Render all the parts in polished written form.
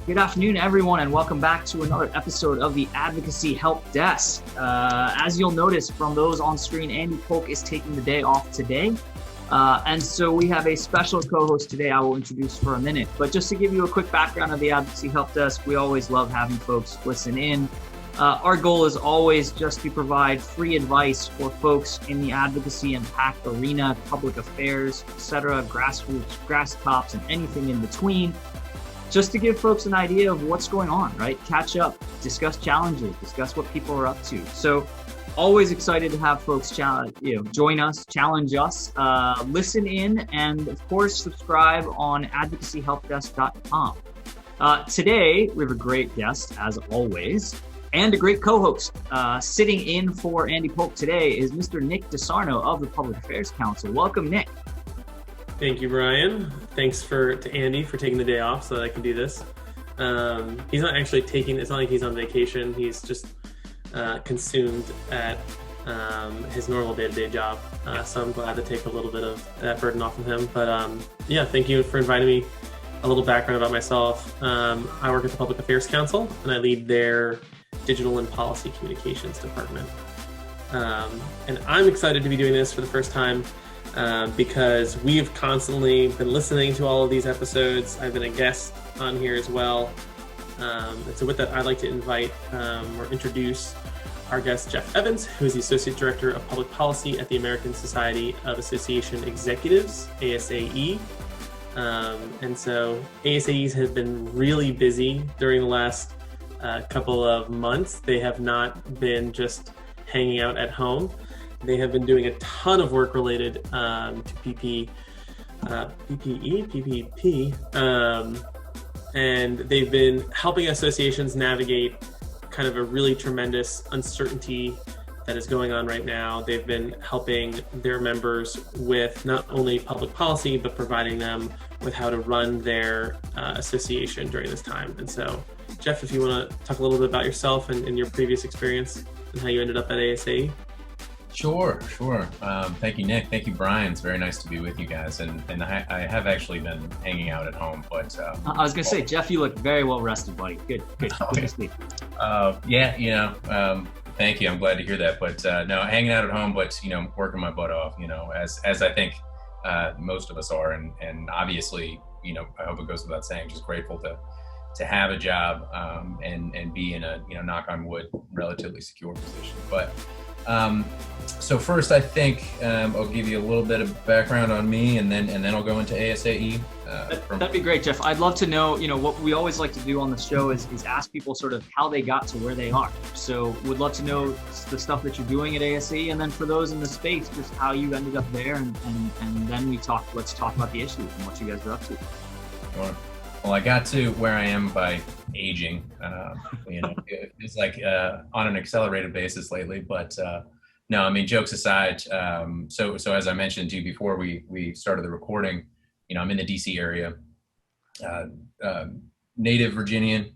Good afternoon, everyone, and welcome back to another episode of the Advocacy Help Desk. As you'll notice from those on screen, Andy Polk is taking the day off today. And so we have a special co-host today I will introduce for a minute. But just to give you a quick background of the Advocacy Help Desk, we always love having folks listen in. Our goal is always just to provide free advice for folks in the advocacy and PAC arena, public affairs, etc., grassroots, grass tops, and anything in between. Just to give folks an idea of what's going on, right? Catch up, discuss challenges, discuss what people are up to. So always excited to have folks join us, challenge us, listen in, and of course, subscribe on advocacyhelpdesk.com. Today, we have a great guest, as always, and a great co-host. Sitting in for Andy Polk today is Mr. Nick DeSarno of the Public Affairs Council. Welcome, Nick. Thank you, Brian. Thanks to Andy for taking the day off so that I can do this. He's not actually it's not like he's on vacation. He's just consumed at his normal day-to-day job. So I'm glad to take a little bit of that burden off of him. But yeah, thank you for inviting me. A little background about myself. I work at the Public Affairs Council, and I lead their Digital and Policy Communications Department. And I'm excited to be doing this for the first time. Because we've constantly been listening to all of these episodes. I've been a guest on here as well. And so with that, I'd like to invite or introduce our guest, Jeff Evans, who is the Associate Director of Public Policy at the American Society of Association Executives, ASAE. And so ASAEs have been really busy during the last couple of months. They have not been just hanging out at home. They have been doing a ton of work related to PPP, and they've been helping associations navigate kind of a really tremendous uncertainty that is going on right now. They've been helping their members with not only public policy, but providing them with how to run their association during this time. And so, Jeff, if you want to talk a little bit about yourself and your previous experience and how you ended up at ASAE. Sure. Thank you, Nick. Thank you, Brian. It's very nice to be with you guys. And I have actually been hanging out at home, but I was going to say, Jeff, you look very well rested, buddy. Good to sleep. Thank you. I'm glad to hear that. But no, hanging out at home, but working my butt off. As I think most of us are, and obviously, I hope it goes without saying, just grateful to have a job and be in a knock on wood, relatively secure position. But so first, I think I'll give you a little bit of background on me, and then I'll go into ASAE. That'd be great, Jeff. I'd love to know, what we always like to do on the show is ask people sort of how they got to where they are. So would love to know the stuff that you're doing at ASAE, and then for those in the space, just how you ended up there, and then let's talk about the issues and what you guys are up to. Sure. Well, I got to where I am by aging. It's like on an accelerated basis lately. But no, I mean, jokes aside. So as I mentioned to you before we started the recording, I'm in the DC area, native Virginian,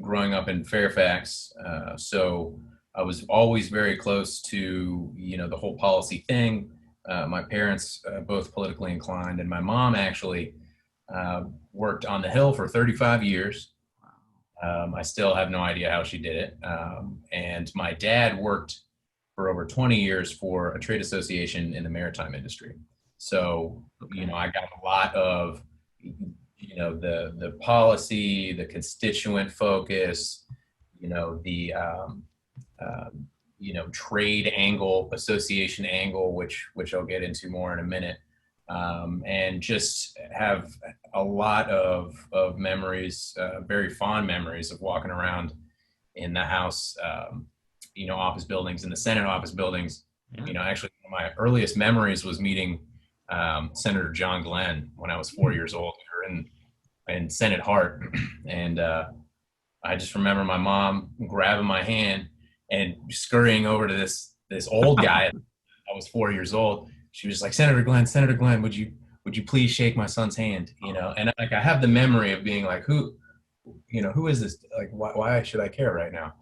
growing up in Fairfax. So I was always very close to the whole policy thing. My parents both politically inclined, and my mom actually worked on the Hill for 35 years. I still have no idea how she did it. And my dad worked for over 20 years for a trade association in the maritime industry. So, I got a lot of, the policy, the constituent focus, the, trade angle, association angle, which I'll get into more in a minute. And just have a lot of memories, very fond memories of walking around in the House, office buildings, in the Senate office buildings. Yeah. Actually, one of my earliest memories was meeting Senator John Glenn when I was 4 years old. We were in Senate Hart, and I just remember my mom grabbing my hand and scurrying over to this old guy. I was 4 years old. She was like, Senator Glenn, would you please shake my son's hand? And like I have the memory of being like, who is this? Like, why should I care right now?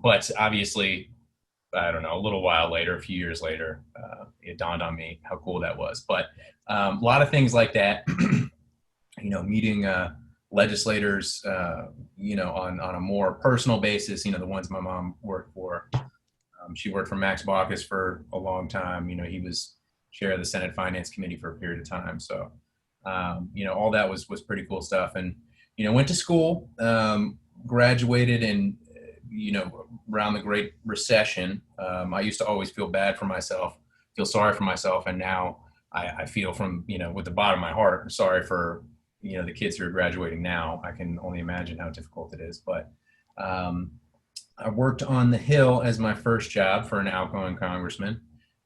But obviously, I don't know, a little while later, a few years later, it dawned on me how cool that was. But a lot of things like that, meeting legislators, on a more personal basis, the ones my mom worked for. She worked for Max Baucus for a long time. He was chair of the Senate Finance Committee for a period of time. So, all that was pretty cool stuff. And, went to school, graduated, and, around the Great Recession, I used to always feel sorry for myself. And now I feel with the bottom of my heart, sorry for, the kids who are graduating now. I can only imagine how difficult it is. But I worked on the Hill as my first job for an outgoing congressman.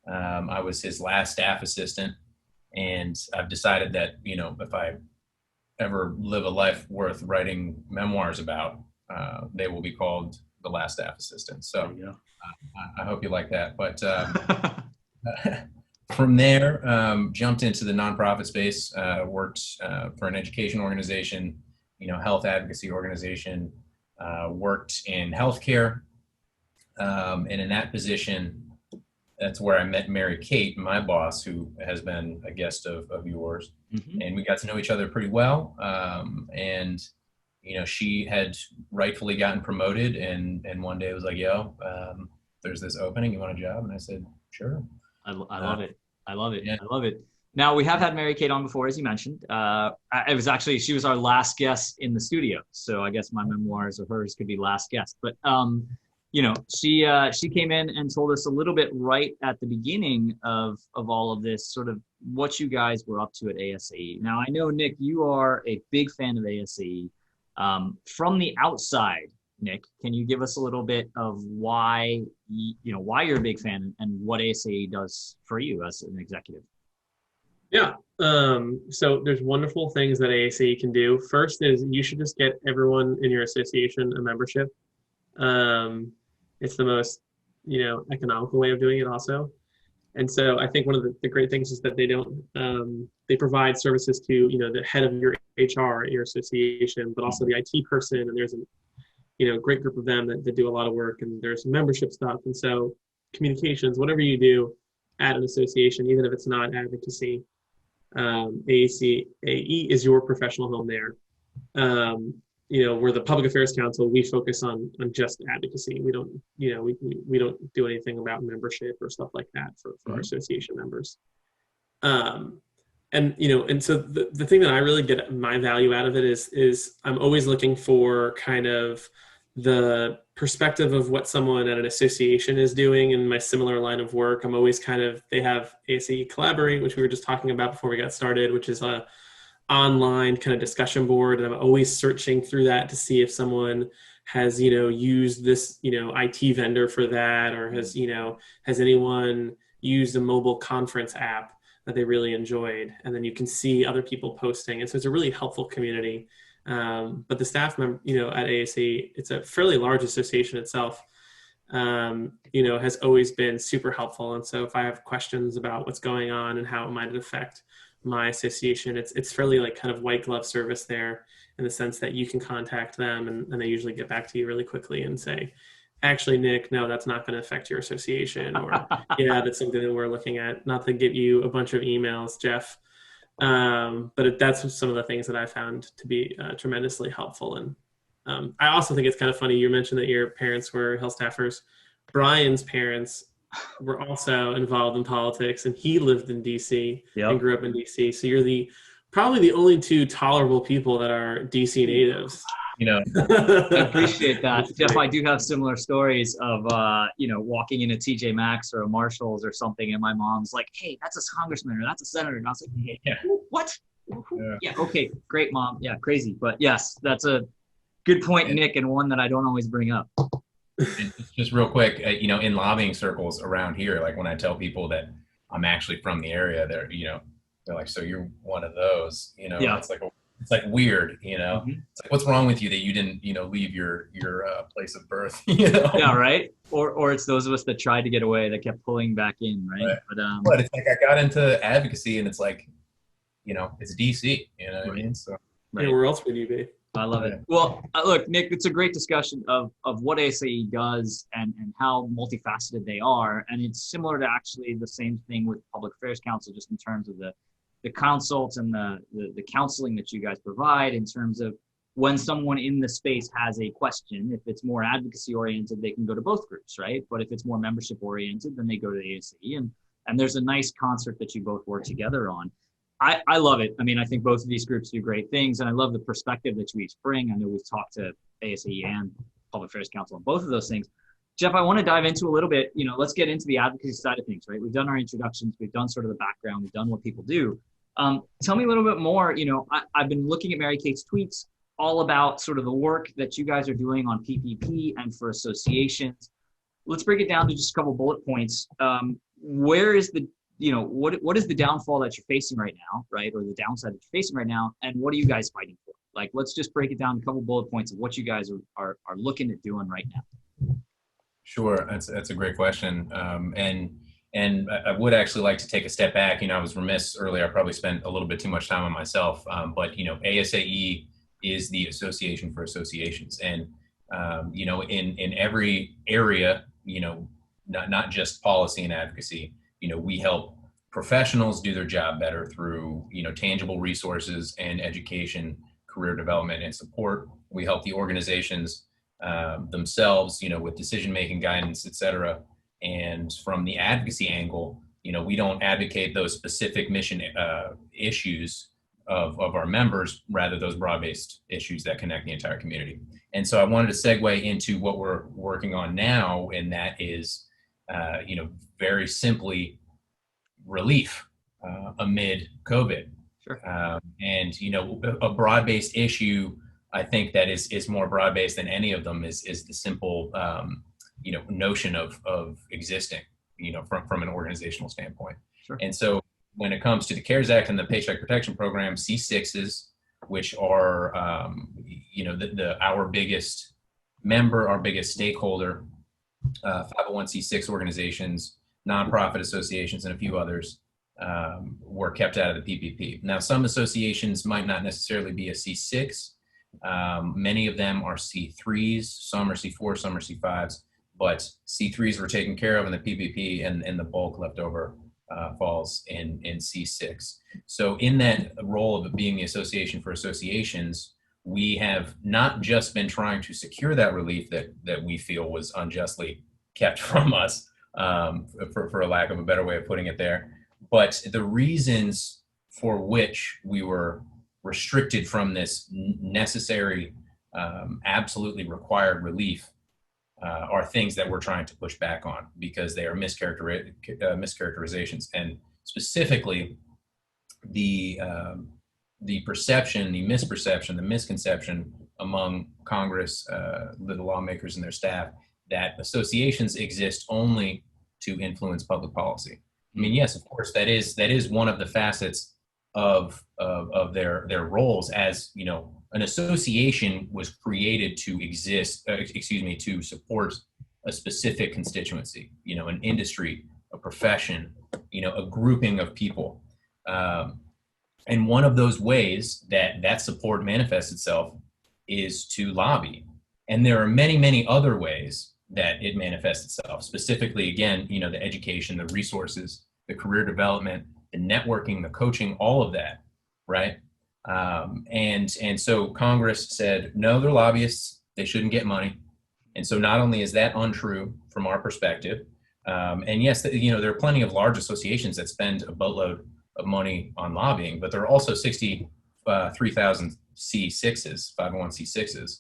I was his last staff assistant. And I've decided that, if I ever live a life worth writing memoirs about, they will be called The Last Staff Assistant. So I hope you like that. But from there, jumped into the nonprofit space, worked for an education organization, health advocacy organization, worked in healthcare. And in that position, that's where I met Mary Kate, my boss, who has been a guest of yours. Mm-hmm. And we got to know each other pretty well. And she had rightfully gotten promoted, and one day it was like, there's this opening, you want a job? And I said, sure. I love it. I love it. Yeah. I love it. Now, we have had Mary Kate on before, as you mentioned. She was our last guest in the studio. So I guess my memoirs of hers could be last guest. But, she came in and told us a little bit right at the beginning of all of this, sort of what you guys were up to at ASAE. Now, I know, Nick, you are a big fan of ASAE. From the outside, Nick, can you give us a little bit of why you're a big fan and what ASAE does for you as an executive? Yeah. So there's wonderful things that ASAE can do. First is you should just get everyone in your association a membership. It's the most, economical way of doing it also. And so I think one of the great things is that they provide services to, the head of your HR at your association, but also the IT person. And there's a great group of them that do a lot of work, and there's membership stuff. And so communications, whatever you do at an association, even if it's not advocacy, ASAE is your professional home there. We're the Public Affairs Council. We focus on just advocacy. We don't, we don't do anything about membership or stuff like that for our association members. And so the thing that I really get my value out of it is I'm always looking for kind of the perspective of what someone at an association is doing in my similar line of work. I'm always they have ASAE Collaborate, which we were just talking about before we got started, which is a online kind of discussion board. And I'm always searching through that to see if someone has, used this, IT vendor for that, or has anyone used a mobile conference app that they really enjoyed. And then you can see other people posting. And so it's a really helpful community. But the staff member, at ASAE, it's a fairly large association itself, has always been super helpful. And so if I have questions about what's going on and how it might affect my association, it's fairly like kind of white glove service there, in the sense that you can contact them and they usually get back to you really quickly and say, actually, Nick, no, that's not going to affect your association, or yeah, that's something that we're looking at. Not to give you a bunch of emails, Jeff. But that's some of the things that I found to be tremendously helpful. And I also think it's kind of funny. You mentioned that your parents were Hill staffers. Brian's parents were also involved in politics, and he lived in DC and grew up in DC. So you're probably the only two tolerable people that are DC natives. I appreciate that. Jeff, I do have similar stories of, walking into TJ Maxx or a Marshall's or something, and my mom's like, hey, that's a congressman or that's a senator. And I was like, hey, what? Yeah, okay, great, Mom. Yeah, crazy. But yes, that's a good point, Nick, and one that I don't always bring up. Just real quick, in lobbying circles around here, like when I tell people that I'm actually from the area, they're like, so you're one of those, it's like weird, Mm-hmm. It's like, what's wrong with you that you didn't, leave your place of birth, Yeah, right. Or it's those of us that tried to get away that kept pulling back in, right? But it's like I got into advocacy, and it's like, it's DC, what I mean? So where else would you be? I love it. Well, look, Nick, it's a great discussion of what ASAE does and how multifaceted they are. And it's similar to actually the same thing with Public Affairs Council, just in terms of the consults and the counseling that you guys provide in terms of when someone in the space has a question. If it's more advocacy oriented, they can go to both groups, right? But if it's more membership oriented, then they go to the ASAE. And there's a nice concert that you both work together on. I love it. I mean, I think both of these groups do great things, and I love the perspective that you each bring. I know we've talked to ASAE and Public Affairs Council on both of those things. Jeff, I want to dive into a little bit, let's get into the advocacy side of things, right? We've done our introductions, we've done sort of the background, we've done what people do. Tell me a little bit more. I've been looking at Mary Kate's tweets all about sort of the work that you guys are doing on PPP and for associations. Let's break it down to just a couple bullet points. Where is the what is the downfall that you're facing right now, right? Or the downside that you're facing right now, and what are you guys fighting for? Like, let's just break it down a couple bullet points of what you guys are looking at doing right now. Sure, that's a great question, and I would actually like to take a step back. I was remiss earlier. I probably spent a little bit too much time on myself, but ASAE is the Association for Associations, and in every area, not just policy and advocacy. We help professionals do their job better through, tangible resources and education, career development, and support. We help the organizations themselves, with decision-making guidance, et cetera. And from the advocacy angle, we don't advocate those specific mission issues of our members, rather those broad-based issues that connect the entire community. And so I wanted to segue into what we're working on now, and that is very simply relief amid COVID. Sure. And a broad-based issue, I think that is more broad-based than any of them is the simple notion of existing, from an organizational standpoint. Sure. And so when it comes to the CARES Act and the Paycheck Protection Program, C6s, which are our biggest member, our biggest stakeholder, 501c6 organizations, nonprofit associations, and a few others were kept out of the PPP. Now, some associations might not necessarily be a C6. Many of them are C3s, some are C4s, some are C5s, but C3s were taken care of in the PPP, and the bulk left over falls in C6. So in that role of being the Association for Associations, we have not just been trying to secure that relief that we feel was unjustly kept from us, for a lack of a better way of putting it there, but the reasons for which we were restricted from this necessary, absolutely required relief are things that we're trying to push back on, because they are mischaracterizations, and specifically the perception, the misperception, the misconception among Congress, the lawmakers and their staff, that associations exist only to influence public policy. I mean, yes, of course, that is one of the facets of their roles. As an association was created to to support a specific constituency, an industry, a profession, a grouping of people. And one of those ways that support manifests itself is to lobby. And there are many, many other ways that it manifests itself. Specifically, again, the education, the resources, the career development, the networking, the coaching, all of that, right? And so Congress said, no, they're lobbyists, they shouldn't get money. And so not only is that untrue from our perspective, and yes, there are plenty of large associations that spend a boatload of money on lobbying, but there are also 63,000 C6s, 501c6s,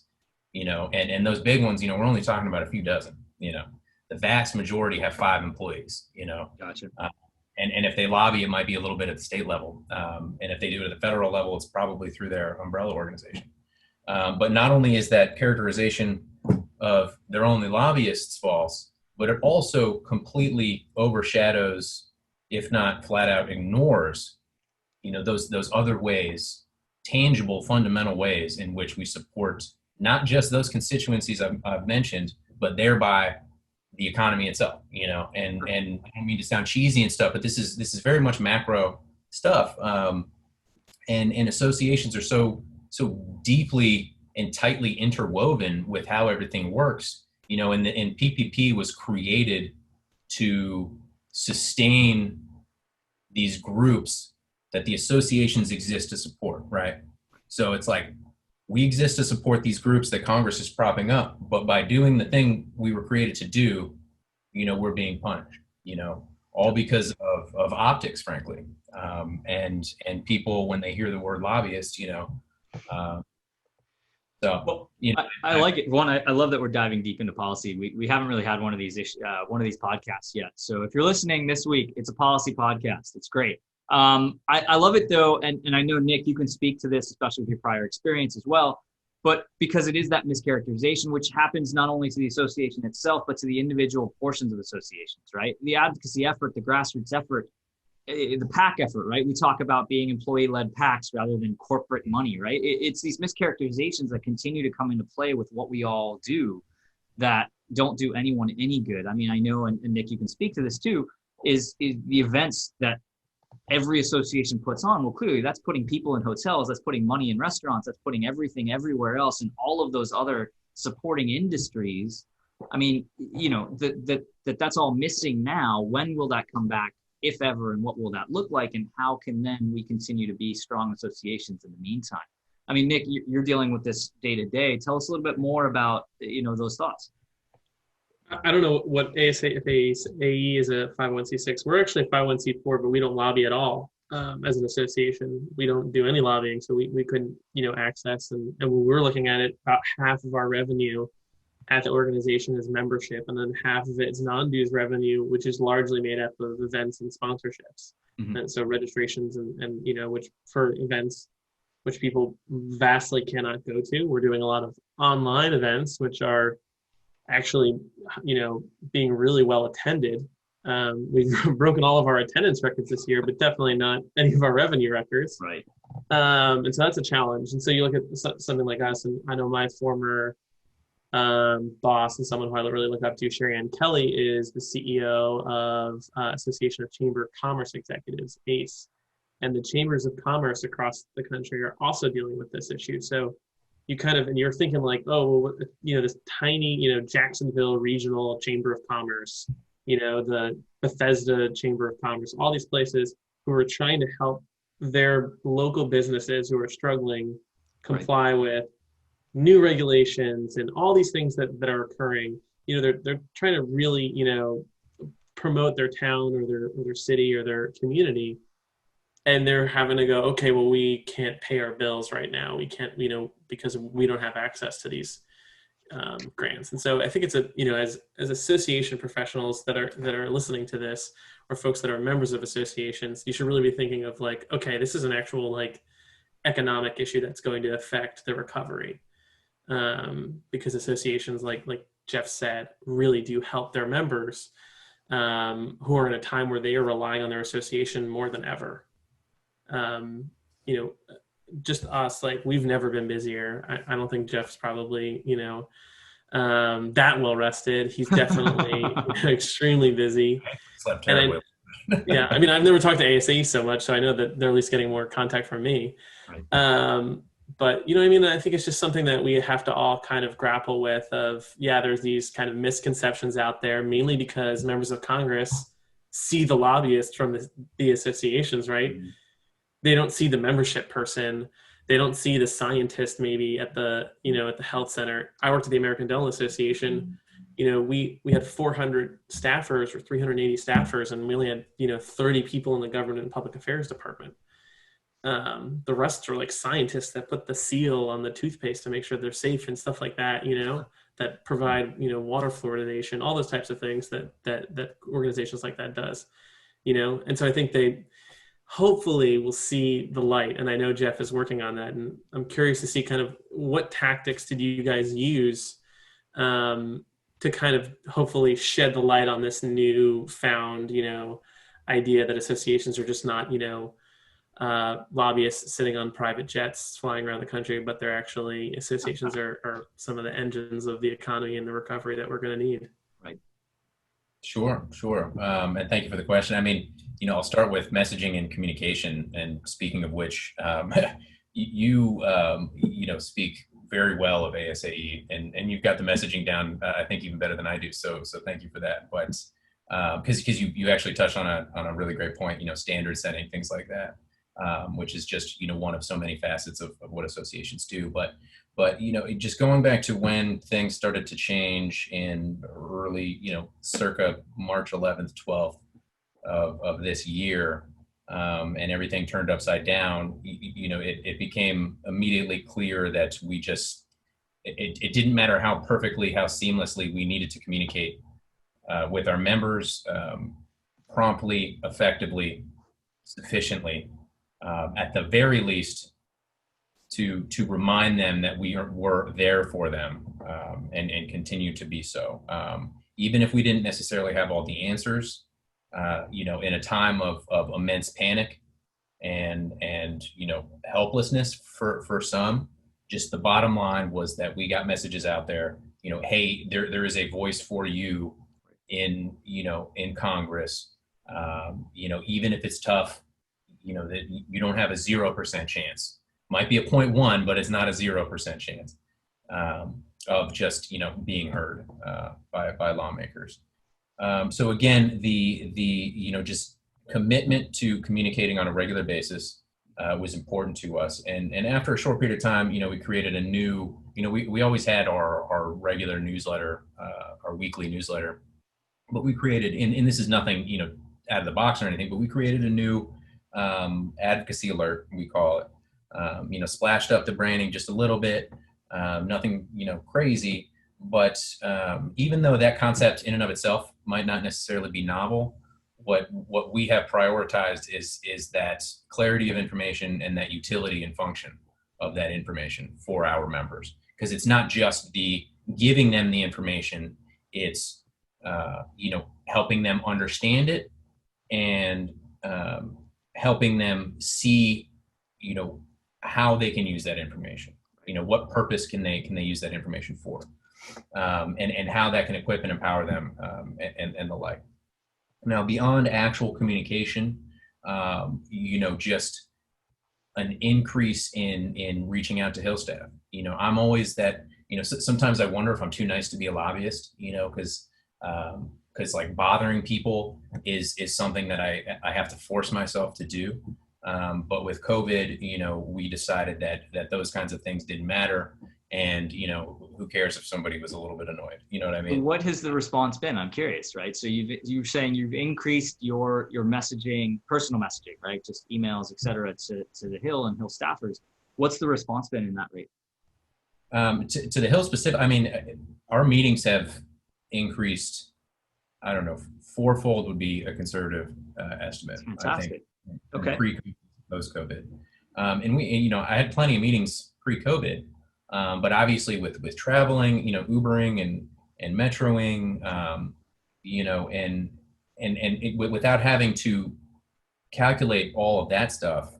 and those big ones, we're only talking about a few dozen. The vast majority have 5 employees. Gotcha. And if they lobby, it might be a little bit at the state level, and if they do it at the federal level, it's probably through their umbrella organization. But not only is that characterization of they're only lobbyists false, but it also completely overshadows, if not flat out ignores, those other ways, tangible, fundamental ways in which we support not just those constituencies I've mentioned, but thereby the economy itself. And I don't mean to sound cheesy and stuff, but this is very much macro stuff. And associations are so deeply and tightly interwoven with how everything works. You know, and PPP was created to sustain these groups that the associations exist to support, right? So it's like, we exist to support these groups that Congress is propping up, but by doing the thing we were created to do, you know, we're being punished, you know, all because of optics, frankly. And people, when they hear the word lobbyist, you know, so, you know, I like it. One, I love that we're diving deep into policy. We haven't really had one of these podcasts yet. So if you're listening this week, it's a policy podcast. It's great. I love it though, and I know, Nick, you can speak to this, especially with your prior experience as well, but because it is that mischaracterization, which happens not only to the association itself, but to the individual portions of associations, right? The advocacy effort, the grassroots effort, the PAC effort, right? We talk about being employee-led PACs rather than corporate money, right? It's these mischaracterizations that continue to come into play with what we all do that don't do anyone any good. I mean, I know, and Nick, you can speak to this too, is the events that every association puts on. Well, clearly that's putting people in hotels, that's putting money in restaurants, that's putting everything everywhere else, and all of those other supporting industries. I mean, you know, that's all missing now. When will that come back, if ever, and what will that look like, and how can then we continue to be strong associations in the meantime? I mean, Nick, you're dealing with this day to day. Tell us a little bit more about, you know, those thoughts. I don't know what ASAE, if ASAE is a 501c6. We're actually a 501c4, but we don't lobby at all as an association. We don't do any lobbying, so we couldn't, you know, access. And when we're looking at it, about half of our revenue at the organization is membership, and then half of it is non-dues revenue, which is largely made up of events and sponsorships. Mm-hmm. And so registrations and you know, which for events which people vastly cannot go to. We're doing a lot of online events, which are actually, you know, being really well attended. We've broken all of our attendance records this year, but definitely not any of our revenue records. Right. And so that's a challenge. And so you look at something like us, and I know my former boss and someone who I really look up to, Sherry Ann Kelly, is the CEO of Association of Chamber of Commerce Executives, ACE. And the chambers of commerce across the country are also dealing with this issue. So you kind of, and you're thinking like, oh, well, you know, this tiny, you know, Jacksonville Regional Chamber of Commerce, you know, the Bethesda Chamber of Commerce, all these places who are trying to help their local businesses who are struggling comply right. with new regulations and all these things that are occurring. You know, they're trying to really, you know, promote their town or their city or their community. And they're having to go, okay, well, we can't pay our bills right now. We can't, you know, because we don't have access to these grants. And so I think it's a, you know, as association professionals that are listening to this, or folks that are members of associations, you should really be thinking of like, okay, this is an actual like economic issue that's going to affect the recovery. Because associations, like Jeff said, really do help their members who are in a time where they are relying on their association more than ever. You know, just us, like we've never been busier. I don't think Jeff's probably, you know, that well rested. He's definitely extremely busy. Slept terribly. Yeah, I mean, I've never talked to ASAE so much, so I know that they're at least getting more contact from me. Right. But you know what I mean? I think it's just something that we have to all kind of grapple with of, yeah, there's these kind of misconceptions out there, mainly because members of Congress see the lobbyists from the associations, right? Mm-hmm. They don't see the membership person. They don't see the scientist maybe at the, you know, at the health center. I worked at the American Dental Association. Mm-hmm. You know, we had 400 staffers or 380 staffers, and we only had, you know, 30 people in the government and public affairs department. The rest are like scientists that put the seal on the toothpaste to make sure they're safe and stuff like that, you know, that provide, you know, water fluoridation, all those types of things that organizations like that does, you know. And so I think they hopefully will see the light. And I know Jeff is working on that. And I'm curious to see kind of what tactics did you guys use to kind of hopefully shed the light on this new found, you know, idea that associations are just not, you know, lobbyists sitting on private jets flying around the country, but they're actually, associations are some of the engines of the economy and the recovery that we're going to need. Right. Sure. And thank you for the question. I mean, you know, I'll start with messaging and communication. And speaking of which, you know, speak very well of ASAE, and you've got the messaging down, I think even better than I do. So thank you for that. But because you actually touched on a really great point, standard setting, things like that, which is just, one of so many facets of what associations do. But just going back to when things started to change in early, circa March 11th, 12th of this year, and everything turned upside down, it became immediately clear that it didn't matter how perfectly, how seamlessly we needed to communicate with our members, promptly, effectively, sufficiently, at the very least, to remind them that we're there for them, and continue to be so. Even if we didn't necessarily have all the answers, in a time of immense panic and helplessness for some, just the bottom line was that we got messages out there, hey, there is a voice for you in Congress, even if it's tough, that you don't have a 0% chance. Might be a 0.1, but it's not a 0% chance of just being heard by lawmakers. So again, the just commitment to communicating on a regular basis was important to us. And after a short period of time, we created a new, we always had our regular newsletter, our weekly newsletter, but we created, and this is nothing, out of the box or anything, but we created a new advocacy alert, we call it, splashed up the branding just a little bit, nothing, crazy. But even though that concept in and of itself might not necessarily be novel, what we have prioritized is that clarity of information and that utility and function of that information for our members. Because it's not just the giving them the information, it's helping them understand it and helping them see how they can use that information. What purpose can they use that information for, and how that can equip and empower them, and the like. Now, beyond actual communication, just an increase in reaching out to Hill staff. I'm always that. Sometimes I wonder if I'm too nice to be a lobbyist. Because like bothering people is something that I have to force myself to do. But with COVID, we decided that those kinds of things didn't matter. And, who cares if somebody was a little bit annoyed? You know what I mean? What has the response been? I'm curious, right? So you're saying you've increased your messaging, personal messaging, right? Just emails, et cetera, to the Hill and Hill staffers. What's the response been in that rate? To the Hill specific, our meetings have increased, I don't know, fourfold would be a conservative estimate. Fantastic. I think. Okay. Pre-COVID, post-COVID, and we, I had plenty of meetings pre-COVID, but obviously with traveling, Ubering and metroing, without having to calculate all of that stuff,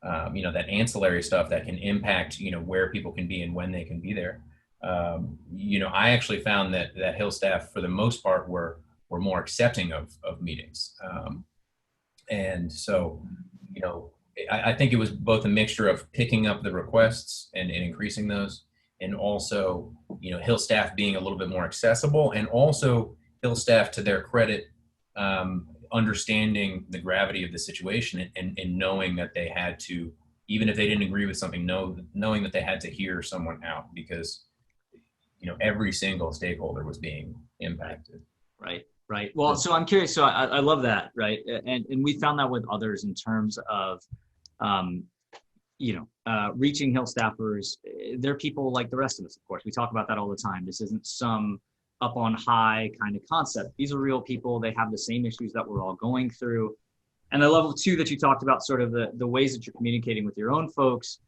that ancillary stuff that can impact, where people can be and when they can be there. I actually found that Hill staff, for the most part, were more accepting of meetings. And so, I think it was both a mixture of picking up the requests and increasing those, and also, Hill staff being a little bit more accessible, and also Hill staff, to their credit, understanding the gravity of the situation and knowing that they had to, even if they didn't agree with something, knowing that they had to hear someone out, because, every single stakeholder was being impacted. Right. Well, so I'm curious. So I love that. Right. And we found that with others in terms of, reaching Hill staffers. They're people like the rest of us, of course. We talk about that all the time. This isn't some up on high kind of concept. These are real people. They have the same issues that we're all going through. And I love too that you talked about sort of the ways that you're communicating with your own folks.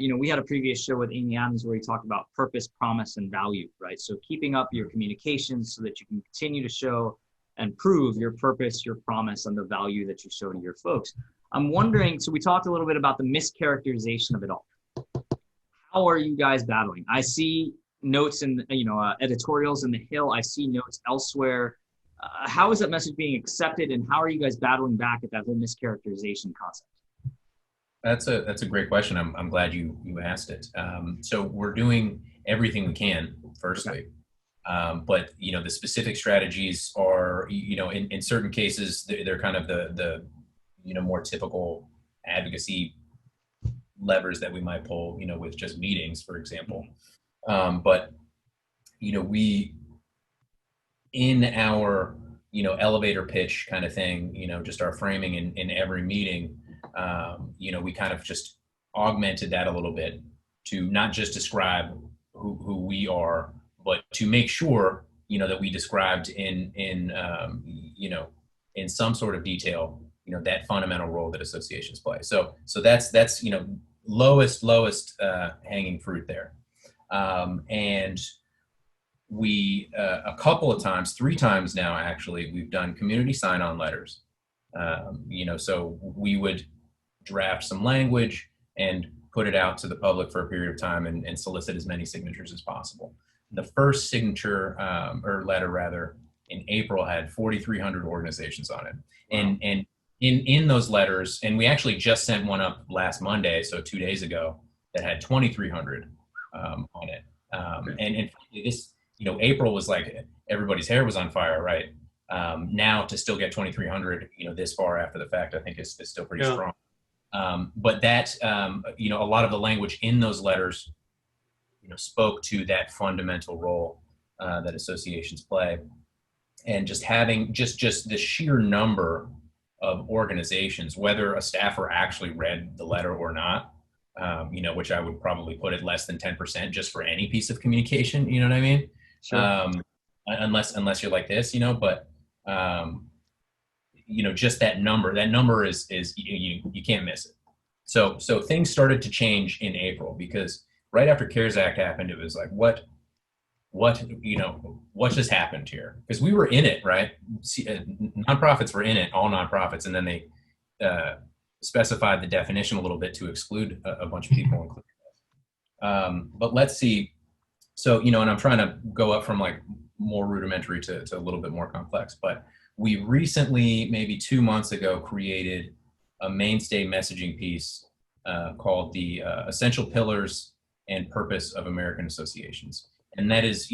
We had a previous show with Amy Adams where we talked about purpose, promise, and value, right? So keeping up your communications so that you can continue to show and prove your purpose, your promise, and the value that you show to your folks. I'm wondering, so we talked a little bit about the mischaracterization of it all. How are you guys battling? I see notes in, editorials in the Hill. I see notes elsewhere. How is that message being accepted, and how are you guys battling back at that whole mischaracterization concept? That's a great question. I'm glad you asked it. So we're doing everything we can, firstly. But the specific strategies are, in certain cases, they're kind of the more typical advocacy levers that we might pull, with just meetings, for example. But we, in our elevator pitch kind of thing, just our framing in every meeting, we kind of just augmented that a little bit to not just describe who we are, but to make sure that we described in some sort of detail that fundamental role that associations play. So that's lowest hanging fruit there. And we a couple of times, 3 times now actually, we've done community sign-on letters. So we would draft some language and put it out to the public for a period of time and solicit as many signatures as possible. The first signature or letter rather in April had 4,300 organizations on it. Wow. And in those letters, and we actually just sent one up last Monday, so 2 days ago, that had 2,300 on it. And this, April was like everybody's hair was on fire, right? Now to still get 2,300, this far after the fact, I think is still pretty strong. But that, a lot of the language in those letters, spoke to that fundamental role that associations play, and just having just the sheer number of organizations, whether a staffer actually read the letter or not, which I would probably put at less than 10% just for any piece of communication. You know what I mean? Sure. Unless you're like this, but just that number is you can't miss it. So things started to change in April, because right after CARES Act happened, it was like, what just happened here? Because we were in it, right? Nonprofits were in it, all nonprofits, and then they specified the definition a little bit to exclude a bunch of people. But let's see. So, and I'm trying to go up from like more rudimentary to a little bit more complex, but we recently, maybe 2 months ago, created a mainstay messaging piece called the Essential Pillars and Purpose of American Associations. And that is,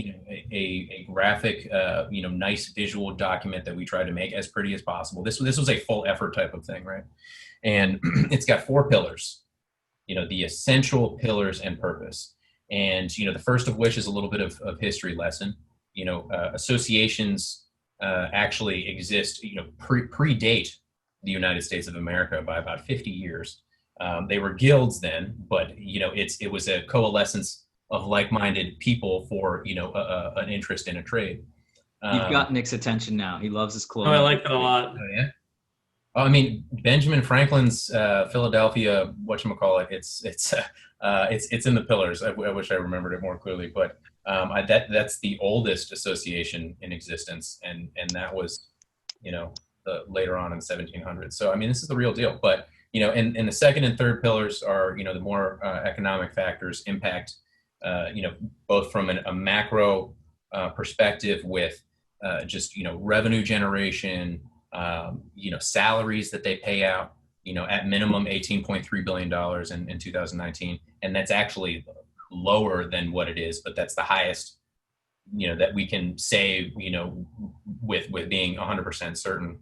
a graphic, nice visual document that we tried to make as pretty as possible. This was a full effort type of thing, right? And it's got 4 pillars, the essential pillars and purpose. And, the first of which is a little bit of history lesson. Associations actually exist, predate the United States of America by about 50 years. They were guilds then, but, it was a coalescence of like-minded people for, an interest in a trade. You've got Nick's attention now. He loves his clothes. Oh, I like that a lot. Oh, yeah. I mean, Benjamin Franklin's Philadelphia, whatchamacallit, it's in the pillars. I wish I remembered it more clearly, but that's the oldest association in existence, and that was, later on in the 1700s. So I mean, this is the real deal. But and the second and third pillars are the more economic factors impact, both from a macro perspective with just revenue generation. Salaries that they pay out, at minimum $18.3 billion in 2019. And that's actually lower than what it is, but that's the highest, that we can say, with being 100% certain,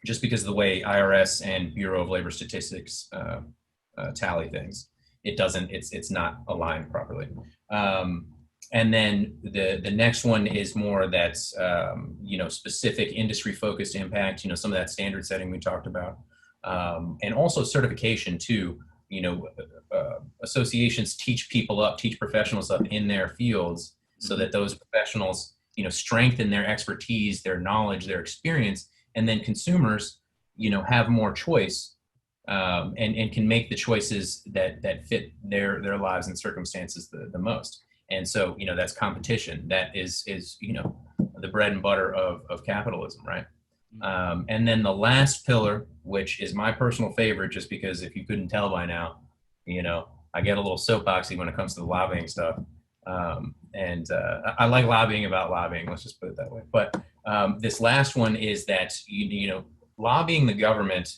just because of the way IRS and Bureau of Labor Statistics tally things. It's not aligned properly. And then the next one is more that's, specific industry focused impact, some of that standard setting we talked about. And also certification too. Associations teach professionals up in their fields so that those professionals, strengthen their expertise, their knowledge, their experience, and then consumers, have more choice and can make the choices that fit their lives and circumstances the most. And so, that's competition. That is the bread and butter of capitalism, right? And then the last pillar, which is my personal favorite, just because if you couldn't tell by now, I get a little soapboxy when it comes to the lobbying stuff. And I like lobbying about lobbying, let's just put it that way. But this last one is that, lobbying the government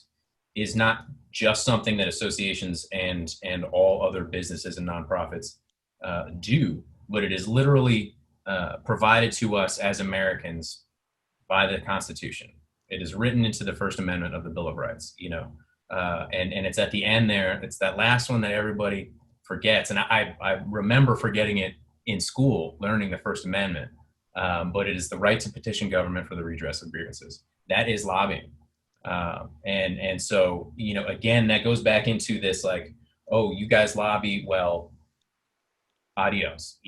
is not just something that associations and all other businesses and nonprofits do, but it is literally provided to us as Americans by the Constitution. It is written into the First Amendment of the Bill of Rights, and it's at the end there. It's that last one that everybody forgets. And I remember forgetting it in school, learning the First Amendment, but it is the right to petition government for the redress of grievances. That is lobbying. And so, again, that goes back into this, like, oh, you guys lobby, well, adios,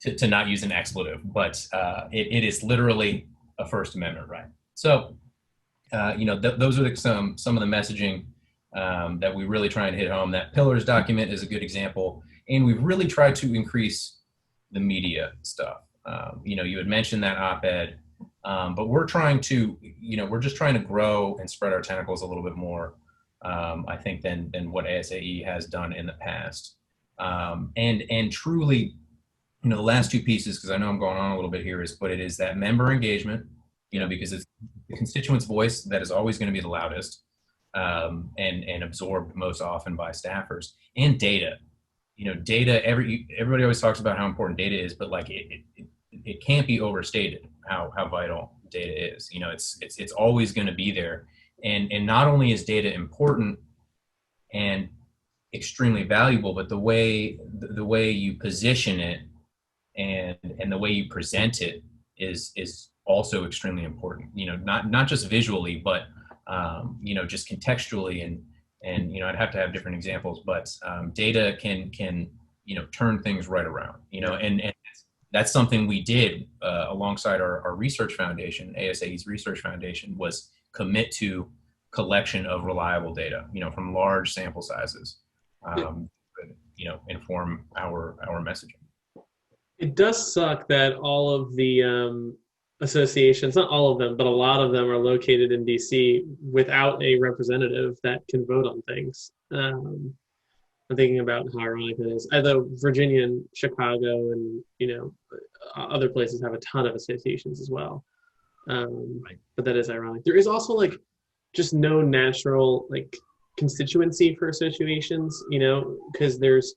to not use an expletive, but it is literally a First Amendment right. So, those are some of the messaging that we really try and hit home. That Pillars document is a good example, and we've really tried to increase the media stuff. You had mentioned that op-ed, but we're trying to, we're just trying to grow and spread our tentacles a little bit more, I think, than what ASAE has done in the past. And truly, the last two pieces, because I know I'm going on a little bit here, but it is that member engagement, because it's the constituent's voice that is always going to be the loudest, and absorbed most often by staffers, and data. Data, everybody always talks about how important data is, but like it can't be overstated how vital data is. It's always going to be there. And not only is data important and extremely valuable, but the way you position it and the way you present it is also extremely important. Not just visually, but just contextually, and I'd have to have different examples, but data can turn things right around. And that's something we did alongside our research foundation. ASAE's research foundation was commit to collection of reliable data, from large sample sizes, inform our messaging. It does suck that all of the associations, not all of them, but a lot of them are located in DC without a representative that can vote on things. I'm thinking about how ironic it is. Although Virginia and Chicago and, other places have a ton of associations as well. But that is ironic. There is also just no natural constituency for associations, because there's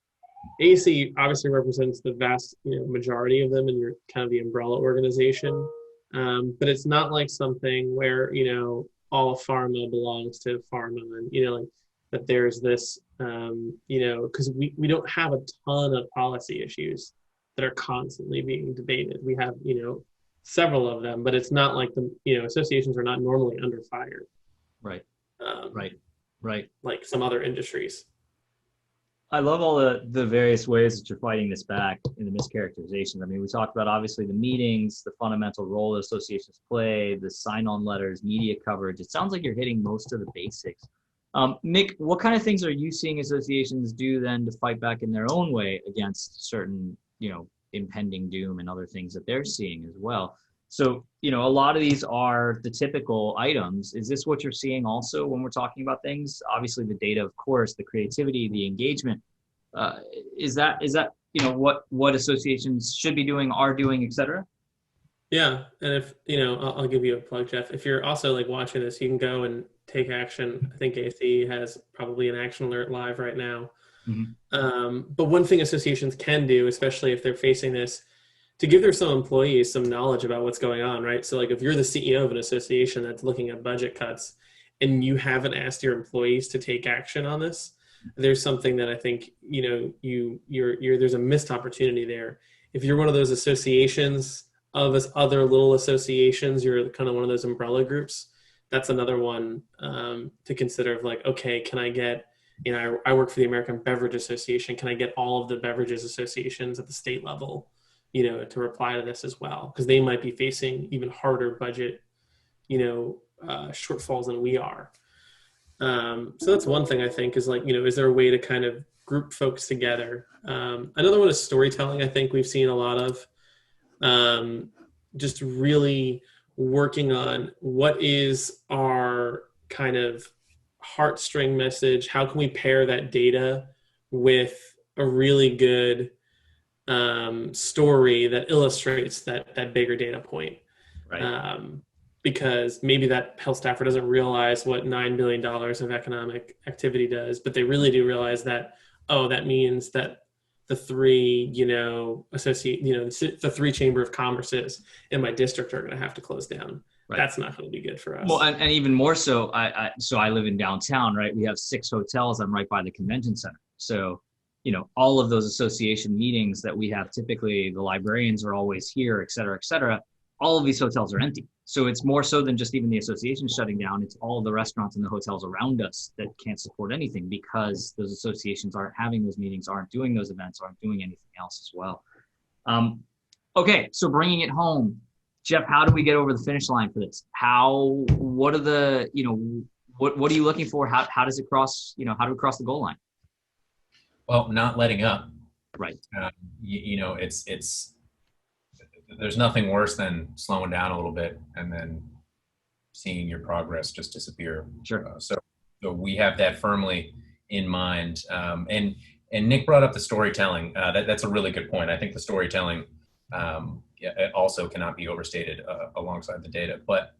ASAE obviously represents the vast majority of them, and you're kind of the umbrella organization. But it's not like something where all pharma belongs to pharma, and that there's this because we don't have a ton of policy issues that are constantly being debated. We have several of them, but it's not like the associations are not normally under fire. Right. Right. Like some other industries. I love all the various ways that you're fighting this back in the mischaracterization. I mean, we talked about obviously the meetings, the fundamental role that associations play, the sign-on letters, media coverage. It sounds like you're hitting most of the basics. Nick, what kind of things are you seeing associations do then to fight back in their own way against certain, impending doom and other things that they're seeing as well? So, a lot of these are the typical items. Is this what you're seeing also when we're talking about things? Obviously the data, of course, the creativity, the engagement. Is that what associations should be doing, are doing, et cetera? Yeah. And if, I'll give you a plug, Jeff. If you're also watching this, you can go and take action. I think ASAE has probably an action alert live right now. Mm-hmm. But one thing associations can do, especially if they're facing this, to give their some employees some knowledge about what's going on, right? So if you're the CEO of an association that's looking at budget cuts and you haven't asked your employees to take action on this, there's something that I think, there's a missed opportunity there. If you're one of those associations of other little associations, you're kind of one of those umbrella groups, that's another one to consider of okay, can I get, I work for the American Beverage Association. Can I get all of the beverages associations at the state level, to reply to this as well? Because they might be facing even harder budget, shortfalls than we are. So that's one thing I think is is there a way to kind of group folks together? Another one is storytelling. I think we've seen a lot of just really working on what is our kind of heartstring message. How can we pair that data with a really good story that illustrates that bigger data point? Right. because maybe that health staffer doesn't realize what $9 billion of economic activity does, but they really do realize that, oh, that means that the three, the three chamber of commerces in my district are going to have to close down. Right. That's not going to be good for us. Well, and even more so, I live in downtown, right? We have 6 hotels. I'm right by the convention center. So, all of those association meetings that we have, typically the librarians are always here, et cetera, all of these hotels are empty. So it's more so than just even the association shutting down. It's all of the restaurants and the hotels around us that can't support anything because those associations aren't having those meetings, aren't doing those events, aren't doing anything else as well. Okay, so bringing it home, Jeff, how do we get over the finish line for this? What are the, what are you looking for? How does it cross, how do we cross the goal line? Well, not letting up. Right. It's there's nothing worse than slowing down a little bit and then seeing your progress just disappear. Sure. So we have that firmly in mind. And Nick brought up the storytelling. That's a really good point. I think the storytelling it also cannot be overstated alongside the data. But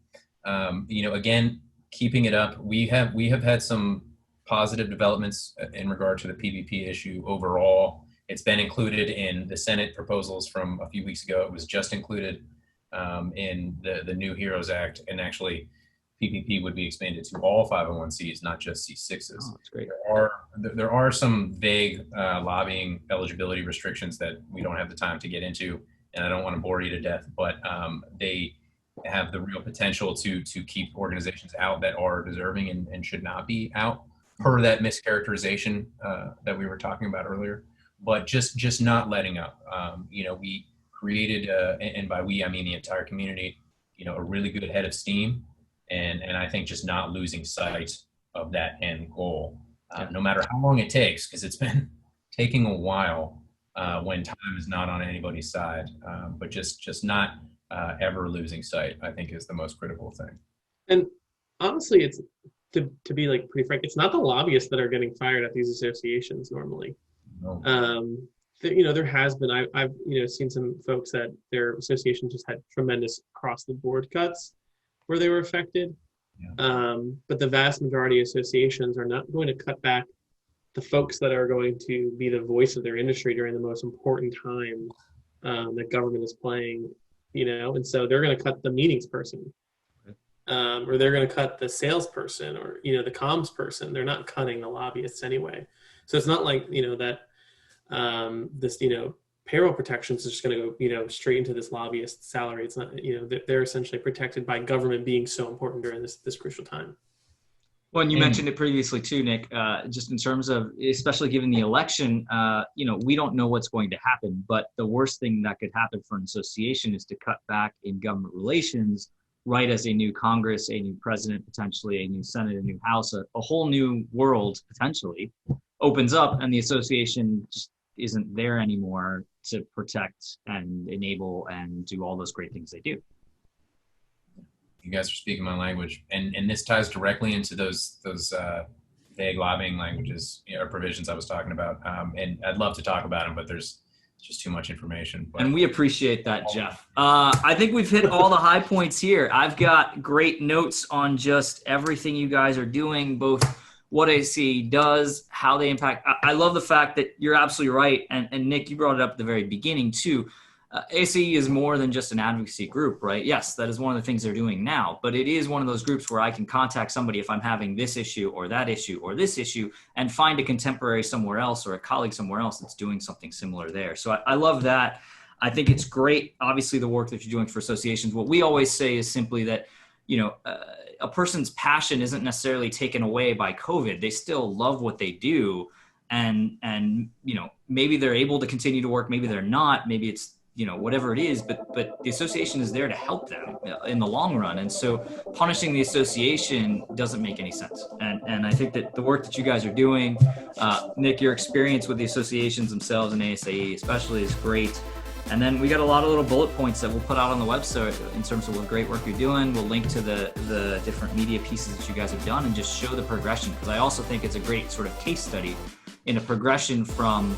again, keeping it up. We have had some positive developments in regard to the PPP issue overall. It's been included in the Senate proposals from a few weeks ago. It was just included in the new HEROES Act, and actually PPP would be expanded to all 501Cs, not just C6s. Oh, that's great. There are some vague lobbying eligibility restrictions that we don't have the time to get into, and I don't want to bore you to death, but they have the real potential to keep organizations out that are deserving and should not be out per that mischaracterization that we were talking about earlier. But just not letting up. We created, and by we I mean the entire community, a really good head of steam, and I think just not losing sight of that end goal, no matter how long it takes, because it's been taking a while when time is not on anybody's side. But just not ever losing sight, I think, is the most critical thing. And honestly, it's to be like pretty frank, it's not the lobbyists that are getting fired at these associations normally. There has been, I've seen some folks that their association just had tremendous across the board cuts where they were affected. Yeah. But the vast majority of associations are not going to cut back the folks that are going to be the voice of their industry during the most important time that government is playing, and so they're going to cut the meetings person. Or they're going to cut the salesperson or, the comms person. They're not cutting the lobbyists anyway. So it's not like, that this, payroll protections is just going to go, straight into this lobbyist salary. It's not, they're essentially protected by government being so important during this crucial time. Well, and you mentioned it previously too, Nick, just in terms of, especially given the election, we don't know what's going to happen, but the worst thing that could happen for an association is to cut back in government relations right as a new Congress, a new president, potentially a new Senate, a new House, a whole new world potentially opens up, and the association just isn't there anymore to protect and enable and do all those great things they do. You guys are speaking my language, and this ties directly into those vague lobbying languages or provisions I was talking about, and I'd love to talk about them, but there's just too much information. But and we appreciate that, Jeff. I think we've hit all the high points here. I've got great notes on just everything you guys are doing, both what ASAE does, how they impact. I love the fact that you're absolutely right. And Nick, you brought it up at the very beginning too. ASAE is more than just an advocacy group, right? Yes, that is one of the things they're doing now, but it is one of those groups where I can contact somebody if I'm having this issue or that issue or this issue and find a contemporary somewhere else or a colleague somewhere else that's doing something similar there. So I love that. I think it's great, obviously, the work that you're doing for associations. What we always say is simply that, a person's passion isn't necessarily taken away by COVID. They still love what they do. And maybe they're able to continue to work, maybe they're not, maybe it's, whatever it is, but the association is there to help them in the long run. And so punishing the association doesn't make any sense. And I think that the work that you guys are doing, Nick, your experience with the associations themselves and ASAE especially is great. And then we got a lot of little bullet points that we'll put out on the website in terms of what great work you're doing. We'll link to the different media pieces that you guys have done and just show the progression. Because I also think it's a great sort of case study in a progression from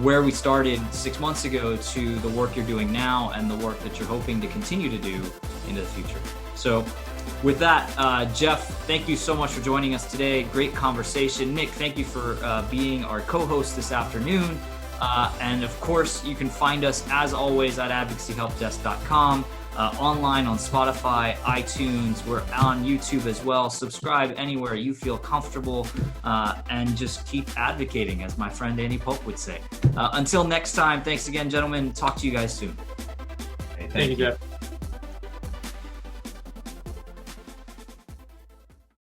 where we started 6 months ago to the work you're doing now and the work that you're hoping to continue to do into the future. So with that, Jeff, thank you so much for joining us today. Great conversation. Nick, thank you for being our co-host this afternoon. And of course, you can find us as always at advocacyhelpdesk.com, online on Spotify, iTunes. We're on YouTube as well. Subscribe anywhere you feel comfortable, and just keep advocating, as my friend Andy Polk would say. Until next time, thanks again, gentlemen. Talk to you guys soon. Hey, Thank you, Jeff.